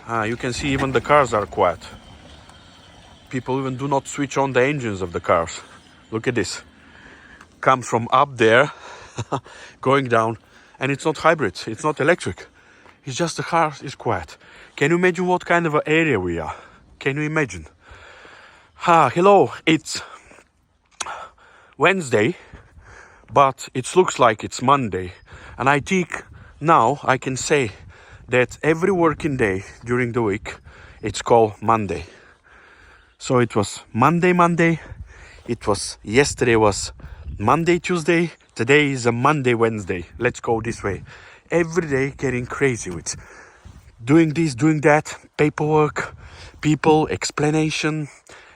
You can see even the cars are quiet. People even do not switch on the engines of the cars. Look at this. Comes from up there, going down, and it's not hybrid, it's not electric. It's just the car is quiet. Can you imagine what kind of an area we are? Can you imagine? Hello, it's Wednesday, but it looks like it's Monday. And I think now I can say that every working day during the week, it's called Monday. So it was Monday, it was yesterday was Monday, Tuesday, today is a Monday, Wednesday. Let's go this way. Every day getting crazy with doing this, doing that, paperwork, people, explanation,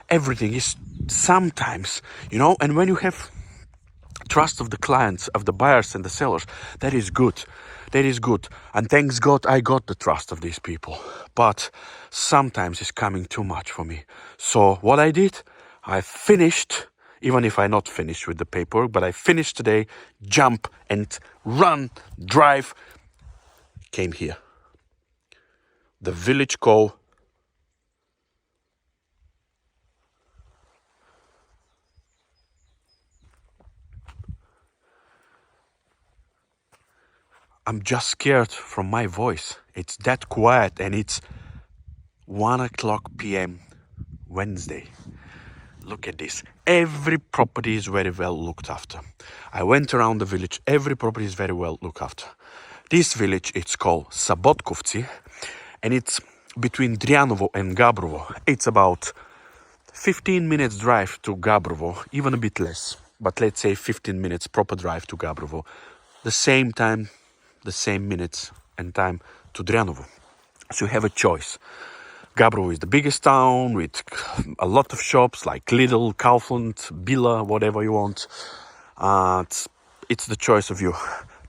everything is sometimes, and when you have trust of the clients, of the buyers and the sellers, that is good. That is good. And thanks God I got the trust of these people. But sometimes it's coming too much for me. So what I did, I finished, even if I not finished with the paperwork, but I finished today, jump and run, drive, came here. The village call. I'm just scared from my voice. It's that quiet and it's 1 o'clock p.m. Wednesday. Look at this. Every property is very well looked after. I went around the village. Every property is very well looked after. This village, it's called Sabotkovci, and it's between Drianovo and Gabrovo. It's about 15 minutes drive to Gabrovo, even a bit less. But let's say 15 minutes proper drive to Gabrovo. The same time, the same minutes and time to Drianovo. So you have a choice. Gabrovo is the biggest town with a lot of shops like Lidl, Kaufland, Billa, whatever you want. It's the choice of you.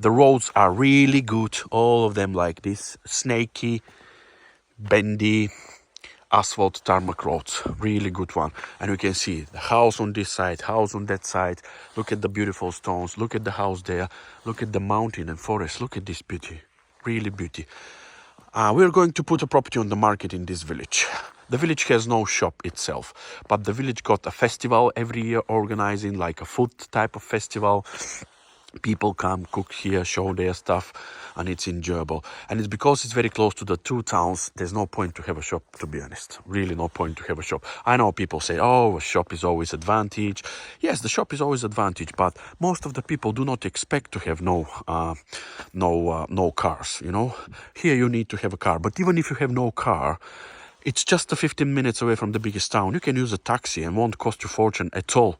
The roads are really good, all of them like this, snaky, bendy, asphalt tarmac roads, really good one. And you can see the house on this side, house on that side. Look at the beautiful stones, look at the house there, look at the mountain and forest, look at this beauty, really beauty. We're going to put a property on the market in this village. The village has no shop itself, but the village got a festival every year organizing like a food type of festival. People come, cook here, show their stuff, and it's enjoyable. And it's because it's very close to the two towns, there's no point to have a shop, to be honest. Really no point to have a shop. I know people say, oh, a shop is always advantage. Yes, the shop is always advantage, but most of the people do not expect to have no cars, Here you need to have a car. But even if you have no car, it's just 15 minutes away from the biggest town. You can use a taxi and won't cost you a fortune at all.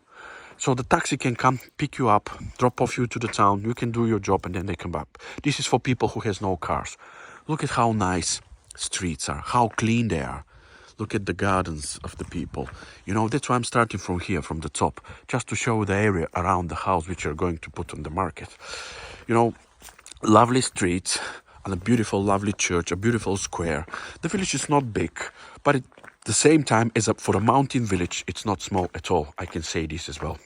So the taxi can come, pick you up, drop off you to the town. You can do your job and then they come back. This is for people who has no cars. Look at how nice streets are, how clean they are. Look at the gardens of the people. That's why I'm starting from here, from the top, just to show the area around the house which you're going to put on the market. Lovely streets and a beautiful, lovely church, a beautiful square. The village is not big, but at the same time, for a mountain village, it's not small at all. I can say this as well.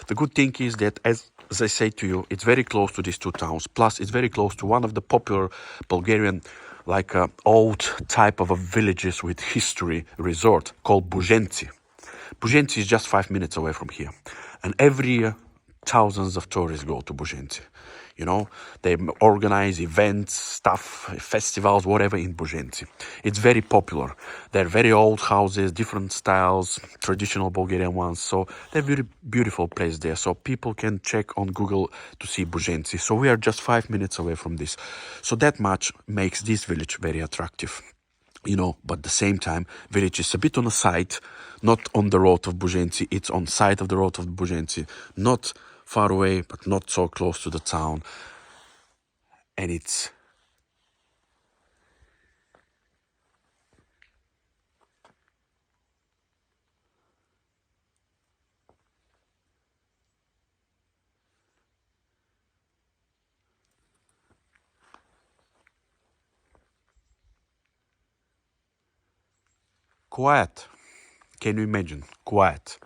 The good thing is that, as I say to you, it's very close to these two towns. Plus, it's very close to one of the popular Bulgarian, old type of villages with history resort called Buzhenci. Buzhenci is just 5 minutes away from here. And every year, thousands of tourists go to Buzhenci. They organize events, stuff, festivals, whatever in Buzhenci. It's very popular. They're very old houses, different styles, traditional Bulgarian ones. So they're very beautiful place there. So people can check on Google to see Buzhenci. So we are just 5 minutes away from this. So that much makes this village very attractive. But at the same time, village is a bit on the side, not on the road of Buzhenci. It's on side of the road of Buzhenci, not far away, but not so close to the town. And it's quiet. Can you imagine? Quiet.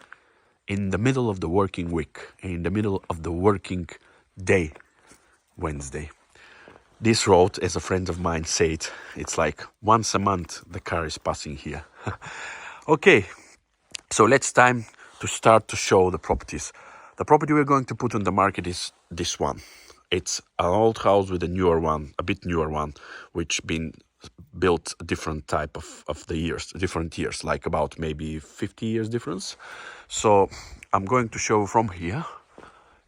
In the middle of the working week, in the middle of the working day, Wednesday. This road, as a friend of mine said, it's like once a month the car is passing here. Okay, so let's time to start to show the properties. The property we're going to put on the market is this one. It's an old house with a newer one, a bit newer one, which been built a different type of the years, different years, like about maybe 50 years difference. So I'm going to show from here.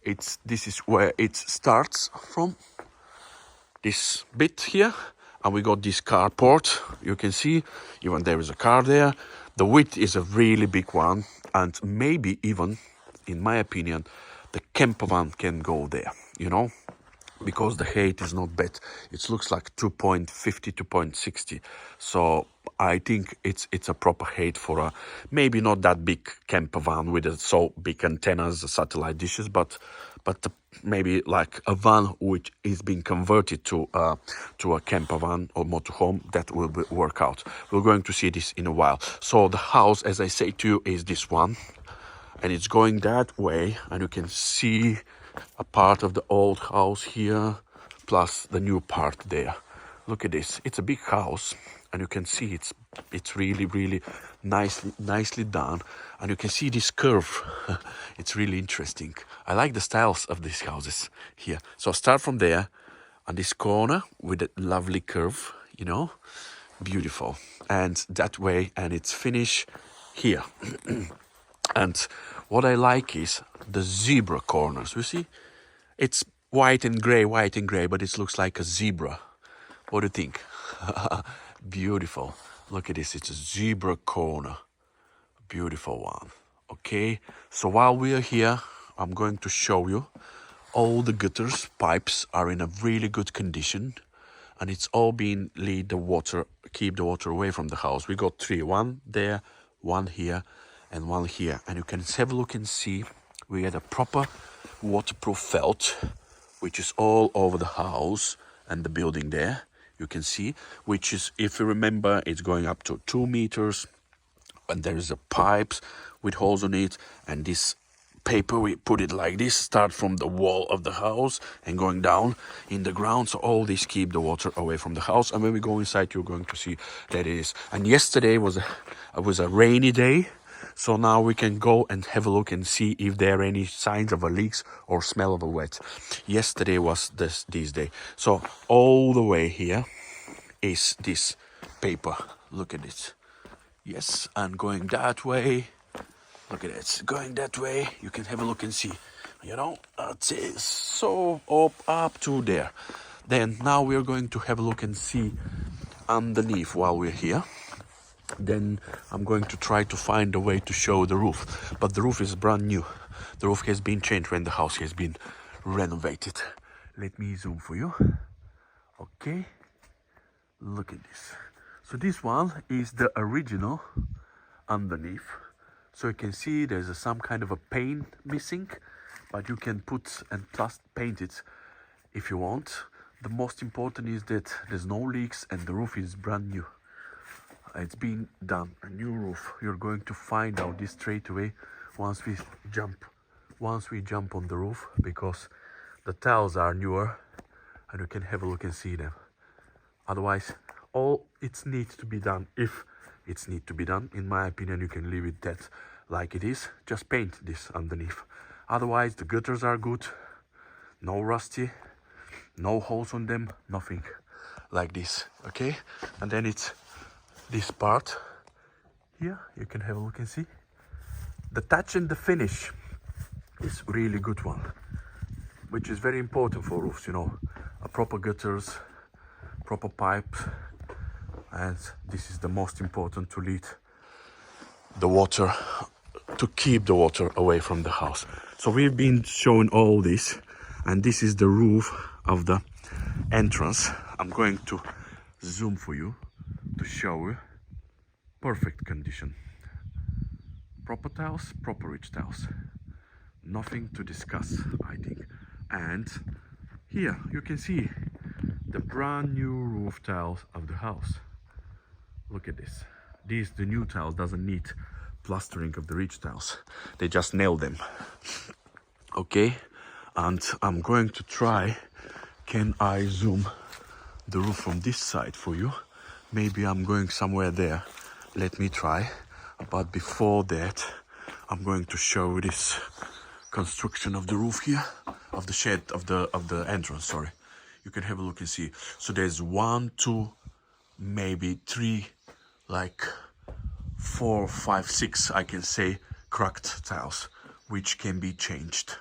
This is where it starts from, this bit here, and we got this carport. You can see even there is a car there. The width is a really big one, and maybe even, in my opinion, the camper van can go there, you know, because the height is not bad. It looks like 2.50, 2.60. So I think it's a proper height for a maybe not that big camper van with so big antennas, satellite dishes, but maybe like a van which is being converted to a camper van or motorhome. That will work out. We're going to see this in a while. So the house, as I say to you, is this one, and it's going that way, and you can see a part of the old house here, plus the new part there. Look at this. It's a big house, and you can see it's really nicely done, and you can see this curve. It's really interesting. I like the styles of these houses here. So start from there, on this corner with a lovely curve, you know, beautiful, and that way, and it's finished here. And what I like is the zebra corners. You see, it's white and gray, but it looks like a zebra. What do you think? Beautiful. Look at this. It's a zebra corner. Beautiful one. Okay. So while we are here, I'm going to show you all the gutters, pipes are in a really good condition, and it's all been keep the water away from the house. We got three, one there, one here, and one here. And you can have a look and see we had a proper waterproof felt, which is all over the house and the building there. You can see, which is, if you remember, it's going up to 2 meters, and there is a pipes with holes on it, and this paper, we put it like this, start from the wall of the house and going down in the ground. So all this keep the water away from the house. And when we go inside, you're going to see that it is. And yesterday was a rainy day, so now we can go and have a look and see if there are any signs of a leaks or smell of a wet. Yesterday was this day. So all the way here is this paper. Look at it. Yes, and going that way. Look at it, going that way. You can have a look and see. You know, it's so up to there. Then now we're going to have a look and see underneath while we're here. Then I'm going to try to find a way to show the roof. But the roof is brand new. The roof has been changed when the house has been renovated. Let me zoom for you. Okay. Look at this. So this one is the original underneath. So you can see there's some kind of a paint missing, but you can put and plus paint it if you want. The most important is that there's no leaks and the roof is brand new. It's been done, a new roof. You're going to find out this straight away once we jump on the roof, because the tiles are newer and you can have a look and see them. Otherwise, all it needs to be done, if it's need to be done, in my opinion, you can leave it that like it is. Just paint this underneath. Otherwise, the gutters are good, no rusty, no holes on them, nothing like this. Okay, and then it's this part here. You can have a look and see the touch and the finish is really good one, which is very important for roofs, you know, a proper gutters, proper pipes, and this is the most important to lead the water, to keep the water away from the house. So we've been showing all this, and this is the roof of the entrance. I'm going to zoom for you to show you. Perfect condition, proper tiles, proper ridge tiles, nothing to discuss, I think. And here you can see the brand new roof tiles of the house. Look at this. The new tiles doesn't need plastering of the ridge tiles. They just nail them. Okay, and I'm going to try. Can I zoom the roof from this side for you. Maybe I'm going somewhere there. Let me try. But before that, I'm going to show this construction of the roof here, of the shed, of the entrance, sorry. You can have a look and see. So there's 1, 2, maybe 3, like 4, 5, 6, I can say, cracked tiles, which can be changed.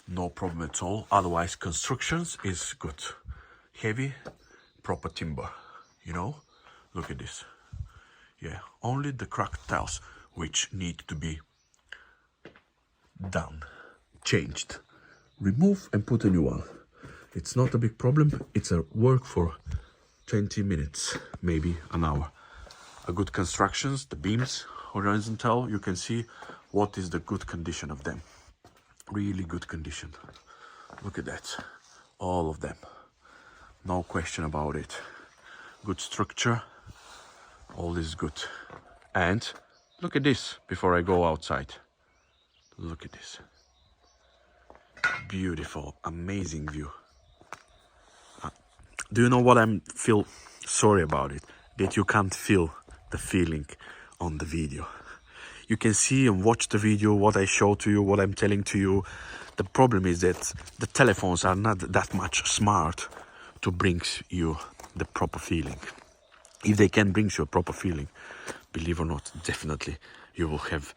No problem at all. Otherwise, constructions is good. Heavy, proper timber, you know? Look at this. Yeah, only the cracked tiles which need to be done, changed, remove and put a new one. It's not a big problem. It's a work for 20 minutes, maybe an hour. A good constructions, the beams, horizontal, you can see what is the good condition of them. Really good condition. Look at that, all of them, no question about it. Good structure, all is good. And look at this before I go outside. Look at this. Beautiful, amazing view. Do you know what I feel sorry about it? That you can't feel the feeling on the video. You can see and watch the video, what I show to you, what I'm telling to you. The problem is that the telephones are not that much smart to bring you the proper feeling. If they can bring you a proper feeling, believe or not, definitely you will have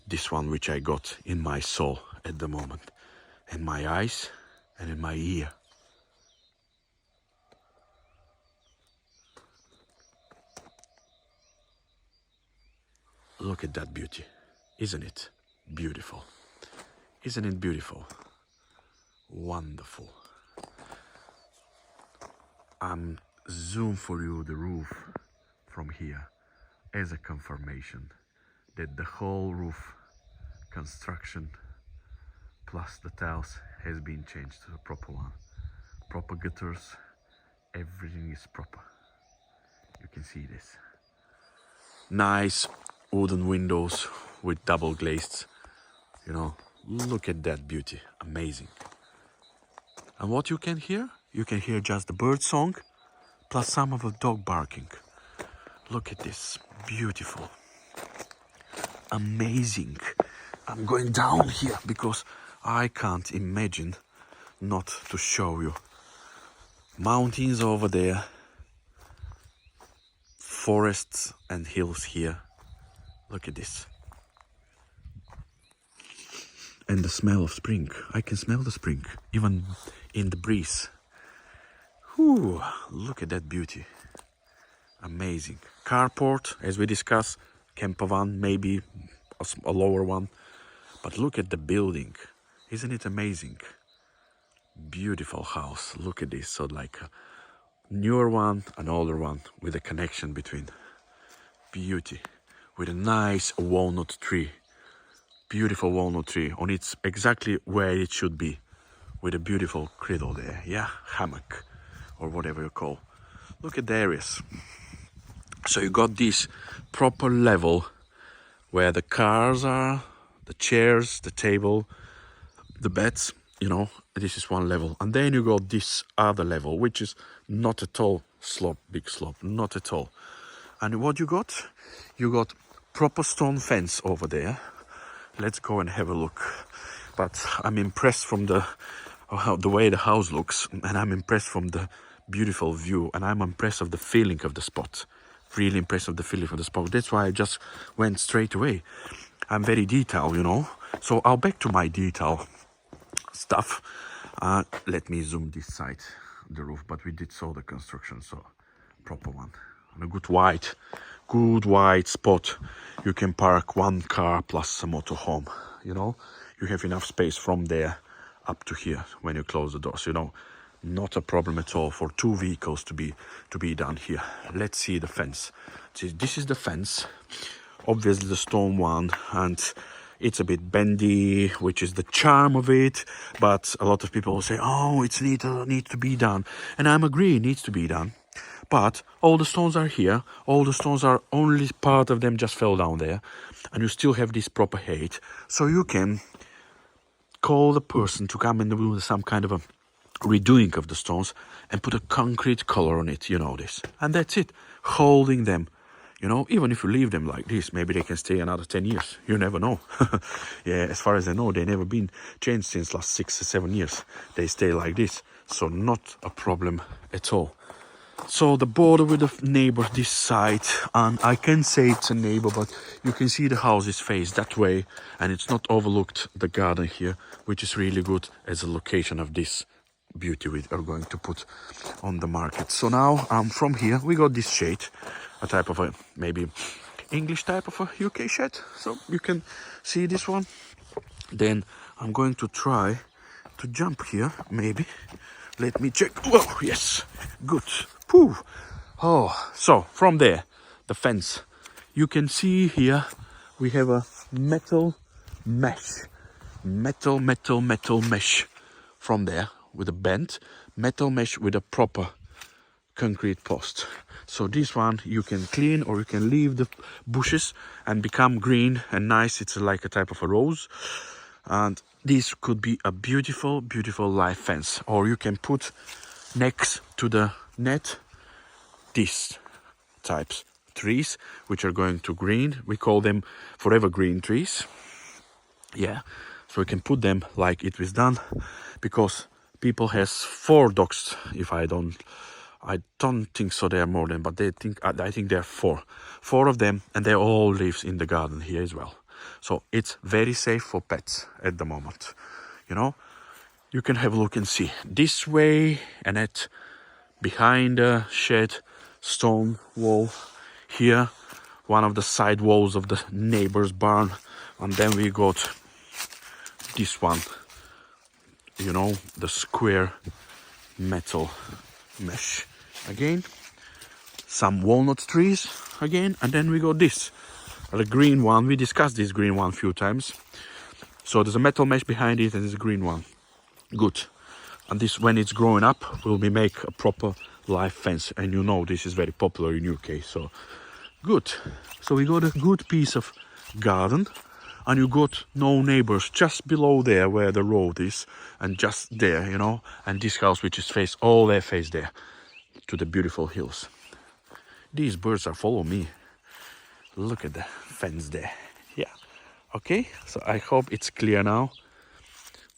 this one which I got in my soul at the moment, in my eyes and in my ear. Look at that beauty. Isn't it beautiful? Isn't it beautiful? Wonderful. I'm zoom for you the roof from here as a confirmation that the whole roof construction plus the tiles has been changed to a proper one. Proper gutters, everything is proper. You can see this. Nice wooden windows with double glazed, you know. Look at that beauty, amazing. And what you can hear just the bird song plus some of the dog barking. Look at this, beautiful, amazing. I'm going down here because I can't imagine not to show you. Mountains over there, forests and hills here. Look at this. And the smell of spring. I can smell the spring, even in the breeze. Whew, look at that beauty. Amazing. Carport, as we discussed, camper van, maybe a lower one. But look at the building. Isn't it amazing? Beautiful house. Look at this. So like a newer one, an older one, with a connection between. Beauty. With a nice walnut tree. Beautiful walnut tree on its exactly where it should be, with a beautiful cradle there, yeah, hammock or whatever you call. Look at the areas. So you got this proper level where the cars are, the chairs, the table, the beds, you know. This is one level, and then you got this other level, which is not at all slope, big slope, not at all. And what you got proper stone fence over there. Let's go and have a look. But I'm impressed from the way the house looks, and I'm impressed from the beautiful view, and I'm impressed of the feeling of the spot. Really impressed of the feeling of the spot. That's why I just went straight away. I'm very detailed, you know. So I'll back to my detail stuff. Let me zoom this side, the roof, but we did saw the construction, so proper one. And a good wide spot. You can park one car plus a motorhome, you know. You have enough space from there up to here when you close the doors, you know. Not a problem at all for 2 vehicles to be done here. Let's see the fence. See, this is the fence, obviously the stone one, and it's a bit bendy, which is the charm of it. But a lot of people will say, oh, it's need to be done, and I'm agree, it needs to be done. But all the stones are here. All the stones are only part of them just fell down there, and you still have this proper height, so you can call the person to come and do some kind of a redoing of the stones and put a concrete color on it, you know this. And that's it, holding them. You know, even if you leave them like this, maybe they can stay another 10 years. You never know. Yeah, as far as I know, they never been changed since last 6 or 7 years. They stay like this, so not a problem at all. So the border with the neighbor this side, and I can say it's a neighbor, but you can see the houses face that way, and it's not overlooked the garden here, which is really good as a location of this beauty we are going to put on the market. So now from here we got this shade, a type of a maybe English type of a UK shade, so you can see this one. Then I'm going to try to jump here, maybe. Let me check. Whoa, yes, good. Pooh. Oh, so from there, the fence, you can see here we have a metal mesh, metal mesh from there with a bent metal mesh with a proper concrete post. So this one you can clean, or you can leave the bushes and become green and nice. It's like a type of a rose, and this could be a beautiful live fence. Or you can put next to the net these types trees which are going to green. We call them forever green trees. Yeah, so we can put them like it was done, because people has 4 dogs. If I don't think so, there are more than, but I think there are 4 of them, and they all lives in the garden here as well. So it's very safe for pets at the moment. You know, you can have a look and see this way, and at behind the shed, stone wall here, one of the side walls of the neighbor's barn, and then we got this one, you know, the square metal mesh again, some walnut trees again, and then we got this, the green one. We discussed this green one a few times. So there's a metal mesh behind it, and there's a green one. Good. And this, when it's growing up, will be make a proper live fence, and you know this is very popular in UK. So good. So we got a good piece of garden, and you got no neighbors just below there where the road is, and just there, you know, and this house which is face all their face there to the beautiful hills. These birds are following me. Look at the fence there. Yeah. Okay, so I hope it's clear now.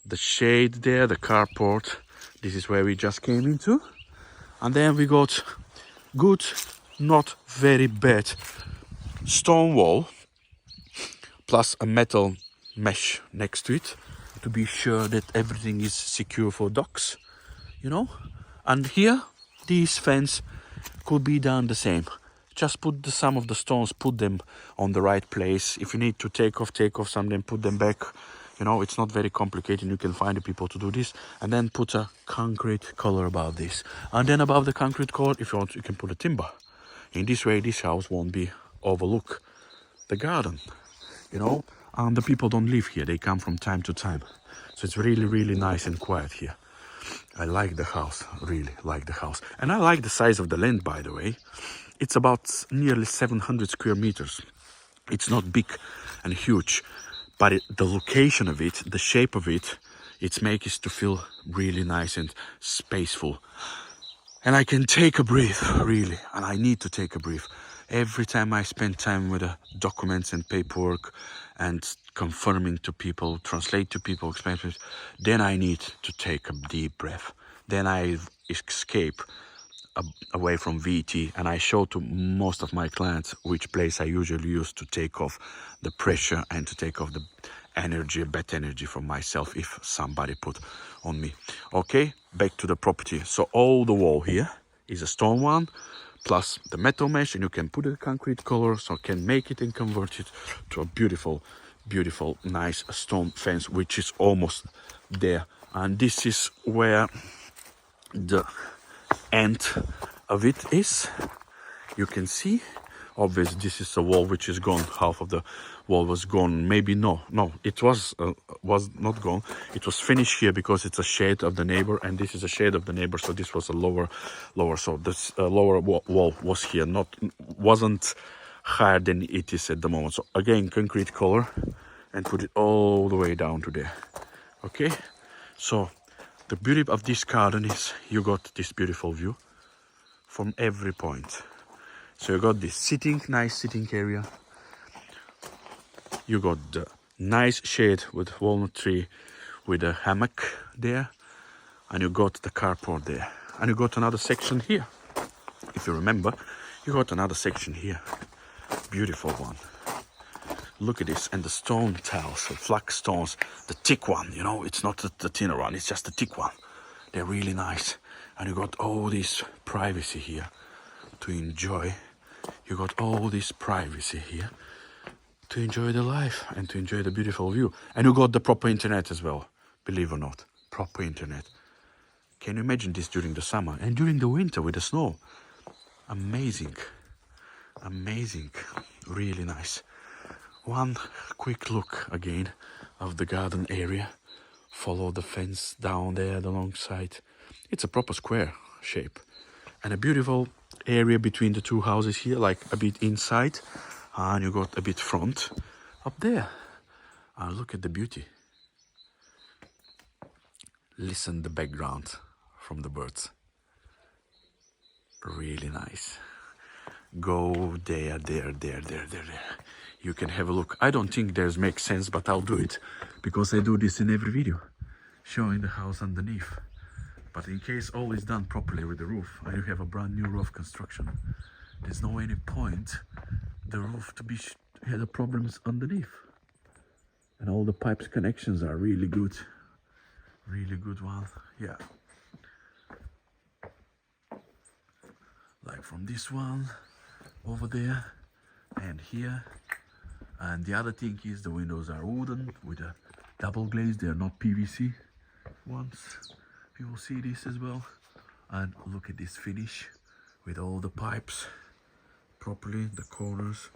The shade there, the carport, this is where we just came into. And then we got good, not very bad stone wall, plus a metal mesh next to it, to be sure that everything is secure for dogs, you know. And here, this fence could be done the same. Just put some of the stones, put them on the right place. If you need to take off some, then put them back. You know, it's not very complicated. You can find the people to do this. And then put a concrete color above this. And then above the concrete color, if you want, you can put a timber. In this way, this house won't be overlook the garden, you know. And the people don't live here. They come from time to time. So it's really nice and quiet here. I like the house, really like the house. And I like the size of the land, by the way. It's about nearly 700 square meters. It's not big and huge, but the location of it, the shape of it, it makes it to feel really nice and spaceful. And I can take a breath, really, and I need to take a breath. Every time I spend time with the documents and paperwork and confirming to people, translate to people, explain to people, then I need to take a deep breath. Then I escape away from VT, and I show to most of my clients which place I usually use to take off the pressure and to take off the energy, bad energy from myself if somebody put on me. Okay, back to the property. So all the wall here is a stone one, plus the metal mesh, and you can put a concrete color, so can make it and convert it to a beautiful nice stone fence, which is almost there. And this is where the end of it is. You can see, obviously this is a wall which is gone. Half of the wall was gone. Maybe no, it was not gone. It was finished here because it's a shade of the neighbor, and this is a shade of the neighbor, so this was a lower. So this lower wall was here, wasn't higher than it is at the moment. So again, concrete color, and put it all the way down to there. Okay, so The beauty of this garden is you got this beautiful view from every point. So you got this nice sitting area. You got the nice shade with walnut tree with a hammock there. And you got the carport there. And you got another section here. If you remember, you got another section here. Beautiful one. Look at this. And the stone tiles, the flag stones, the thick one, you know, it's not the thinner one, it's just the thick one. They're really nice. And you got all this privacy here to enjoy. You got all this privacy here to enjoy the life and to enjoy the beautiful view. And you got the proper internet as well, believe or not. Proper internet. Can you imagine this during the summer and during the winter with the snow? Amazing. Amazing. Really nice. One quick look again of the garden area. Follow the fence down there alongside. It's a proper square shape. And a beautiful area between the two houses here, like a bit inside. And you got a bit front up there. And look at the beauty. Listen the background from the birds. Really nice. Go there. You can have a look. I don't think theirs makes sense, but I'll do it because I do this in every video, showing the house underneath. But in case all is done properly with the roof, and you have a brand new roof construction, there's no any point the roof to be had the problems underneath. And all the pipes connections are really good. Really good one, yeah. Like from this one over there and here. And the other thing is the windows are wooden with a double glaze. They are not PVC ones. You will see this as well. And look at this finish with all the pipes properly, the corners,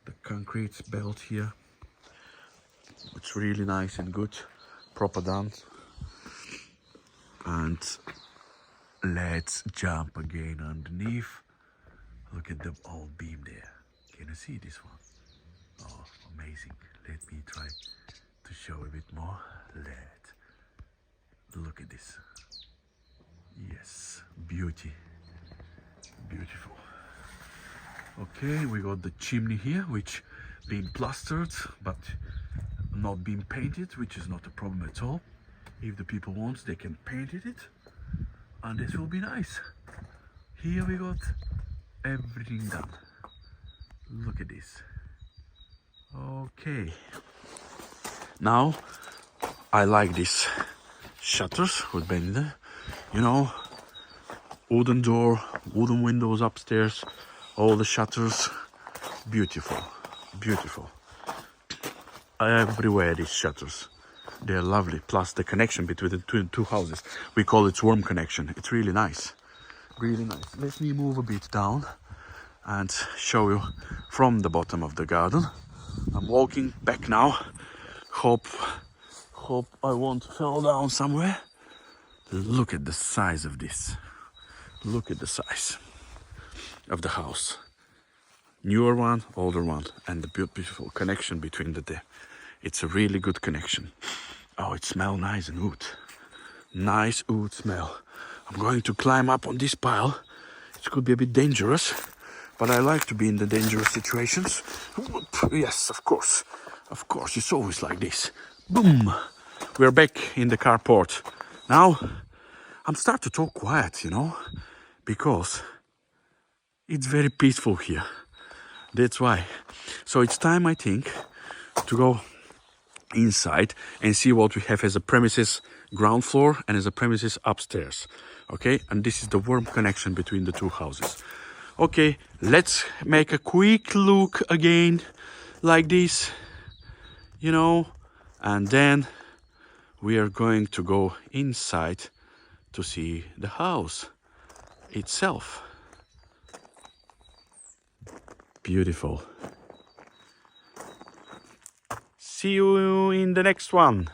the concrete belt here. It's really nice and good, proper done. And let's jump again underneath. Look at the old beam there. Can you see this one? Oh, amazing. Let me try to show a bit more. Look at this. Yes, beauty. Beautiful. Okay, we got the chimney here, which been plastered, but not been painted, which is not a problem at all. If the people want, they can paint it, and this will be nice. Here we got everything done. Look at this. Okay. Now, I like these shutters with bender. You know, wooden door, wooden windows upstairs, all the shutters. Beautiful, beautiful. Everywhere these shutters. They're lovely. Plus the connection between the two houses. We call it warm connection. It's really nice. Really nice. Let me move a bit down and show you from the bottom of the garden. I'm walking back now. Hope I won't fall down somewhere. Look at the size of this. Look at the size of the house. Newer one, older one, and the beautiful connection between the two. It's a really good connection. Oh, it smells nice and wood. Nice wood smell. I'm going to climb up on this pile. It could be a bit dangerous, but I like to be in the dangerous situations. Yes, of course. Of course, it's always like this. Boom! We're back in the carport. Now, I'm starting to talk quiet, you know, because it's very peaceful here. That's why. So it's time, I think, to go inside and see what we have as a premises ground floor and as a premises upstairs. Okay, and this is the warm connection between the two houses. Okay, let's make a quick look again like this, you know, and then we are going to go inside to see the house itself. Beautiful. See you in the next one.